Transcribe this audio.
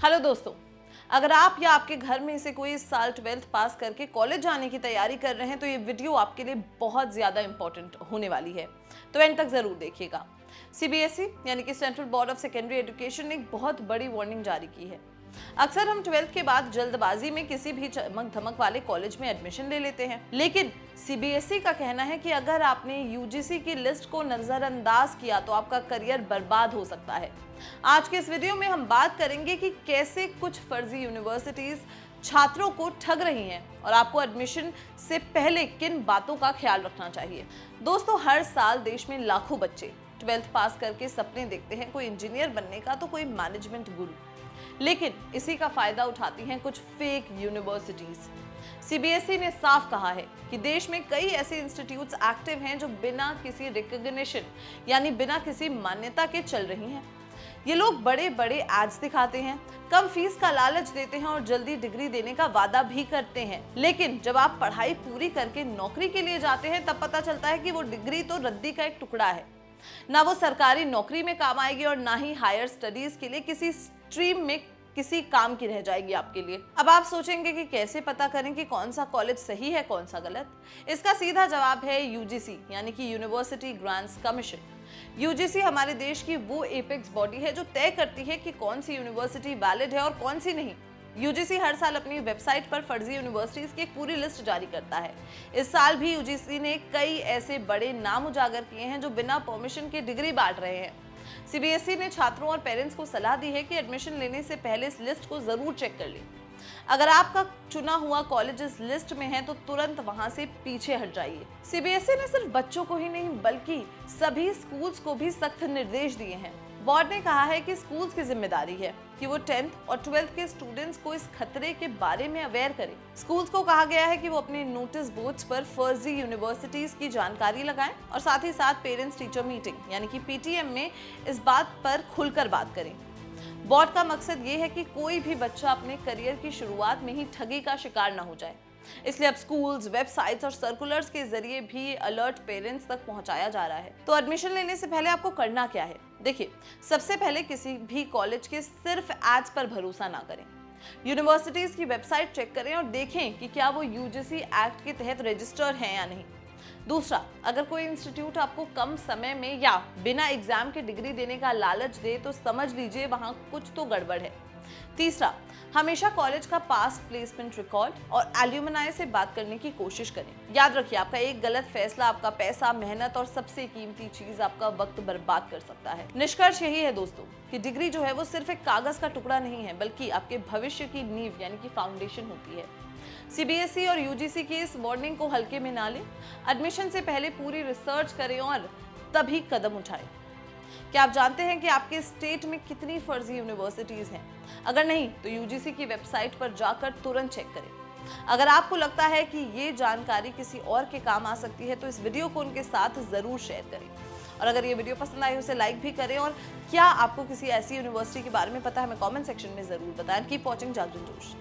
Hello दोस्तों, अगर आप या आपके घर में से कोई इस साल 12th पास करके कॉलेज जाने की तैयारी कर रहे हैं तो ये वीडियो आपके लिए बहुत ज़्यादा इंपॉर्टेंट होने वाली है, तो एंड तक ज़रूर देखिएगा। सीबीएसई यानी कि central board of secondary education ने एक बहुत बड़ी वार्निंग जारी की है। अक्सर हम 12th के बाद जल्दबाजी में किसी भी चमक धमक वाले कॉलेज में एडमिशन ले लेते हैं, लेकिन सीबीएसई का कहना है कि अगर आपने यूजीसी की लिस्ट को नजरअंदाज किया तो आपका करियर बर्बाद हो सकता है। आज के इस वीडियो में हम बात करेंगे कि कैसे कुछ फर्जी यूनिवर्सिटीज छात्रों को ठग रही हैं और आपको एडमिशन से पहले किन बातों का ख्याल रखना चाहिए। दोस्तों, हर साल देश में लाखों बच्चे 12th पास करके सपने देखते हैं, कोई इंजीनियर बनने का तो कोई मैनेजमेंट गुरु, लेकिन इसी का फायदा उठाती हैं कुछ फेक यूनिवर्सिटीज। सीबीएसई ने साफ कहा है कि देश में कई ऐसे इंस्टीट्यूट्स एक्टिव हैं जो बिना किसी रिकॉग्निशन यानी बिना किसी मान्यता के चल रही हैं। ये लोग बड़े बड़े एड्स दिखाते हैं, कम फीस का लालच देते हैं और जल्दी डिग्री देने का वादा भी करते हैं, लेकिन जब आप पढ़ाई पूरी करके नौकरी के लिए जाते हैं तब पता चलता है कि वो डिग्री तो रद्दी का एक टुकड़ा है। ना वो सरकारी नौकरी में काम आएगी और ना ही हायर स्टडीज के लिए किसी स्ट्रीम में किसी काम की रह जाएगी आपके लिए। अब आप सोचेंगे कि कैसे पता करें कि कौन सा कॉलेज सही है कौन सा गलत। इसका सीधा जवाब है यूजीसी यानी कि यूनिवर्सिटी ग्रांट्स कमीशन। यूजीसी हमारे देश की वो एपेक्स बॉडी है जो तय करती है कि कौन सी यूनिवर्सिटी वैलिड है और कौन सी नहीं। यूजीसी हर साल अपनी वेबसाइट पर फर्जी यूनिवर्सिटीज की एक पूरी लिस्ट जारी करता है। इस साल भी यूजीसी ने कई ऐसे बड़े नाम उजागर किए हैं जो बिना परमिशन के डिग्री बांट रहे हैं। सीबीएसई ने छात्रों और पेरेंट्स को सलाह दी है कि एडमिशन लेने से पहले इस लिस्ट को जरूर चेक कर लें। अगर आपका चुना हुआ कॉलेज इस लिस्ट में है तो तुरंत वहां से पीछे हट जाइए। सीबीएसई ने सिर्फ बच्चों को ही नहीं बल्कि सभी स्कूल्स को भी सख्त निर्देश दिए हैं। बोर्ड ने कहा है कि स्कूल्स की जिम्मेदारी है कि वो 10th और 12th के स्टूडेंट्स को इस खतरे के बारे में अवेयर करें। स्कूल्स को कहा गया है कि वो अपने नोटिस बोर्ड्स पर फर्जी यूनिवर्सिटीज की जानकारी लगाएं और साथ ही साथ पेरेंट्स टीचर मीटिंग यानी कि पीटीएम में इस बात पर खुलकर बात करें। बोर्ड का मकसद ये है कि कोई भी बच्चा अपने करियर की शुरुआत में ही ठगी का शिकार ना हो जाए, इसलिए अब स्कूल्स, वेबसाइट्स और सर्कुलर्स के जरिए भी अलर्ट पेरेंट्स तक पहुंचाया जा रहा है। तो एडमिशन लेने से पहले आपको करना क्या है? देखिए, सबसे पहले किसी भी कॉलेज के सिर्फ एड्स पर भरोसा ना करें। यूनिवर्सिटीज की वेबसाइट चेक करें और देखें कि क्या वो यूजीसी एक्ट के तहत रजिस्टर्ड हैं या नहीं। दूसरा, अगर कोई इंस्टीट्यूट आपको कम समय में या बिना एग्जाम के डिग्री देने का लालच दे तो समझ लीजिए वहां कुछ तो गड़बड़ है। तीसरा, हमेशा कॉलेज का पास्ट प्लेसमेंट रिकॉर्ड और एल्यूमनाई से बात करने की कोशिश करें। याद रखिए, आपका एक गलत फैसला आपका पैसा, मेहनत और सबसे कीमती चीज आपका वक्त बर्बाद कर सकता है। निष्कर्ष यही है दोस्तों कि डिग्री जो है वो सिर्फ एक कागज का टुकड़ा नहीं है, बल्कि आपके भविष्य की नींव यानी कि फाउंडेशन होती है। सीबीएसई और यूजीसी की इस वार्निंग को हल्के में ना लें। एडमिशन से पहले पूरी रिसर्च करें और तभी कदम उठाएं। क्या आप जानते हैं कि आपके स्टेट में कितनी फर्जी यूनिवर्सिटीज हैं? अगर नहीं तो यूजीसी की वेबसाइट पर जाकर तुरंत चेक करें। अगर आपको लगता है कि ये जानकारी किसी और के काम आ सकती है तो इस वीडियो को उनके साथ जरूर शेयर करें। और अगर ये वीडियो पसंद आई उसे लाइक भी करें। और क्या आपको किसी ऐसी यूनिवर्सिटी के बारे में पता है, हमें कमेंट सेक्शन में जरूर बताएं। कीप वॉचिंग जागरण जोश।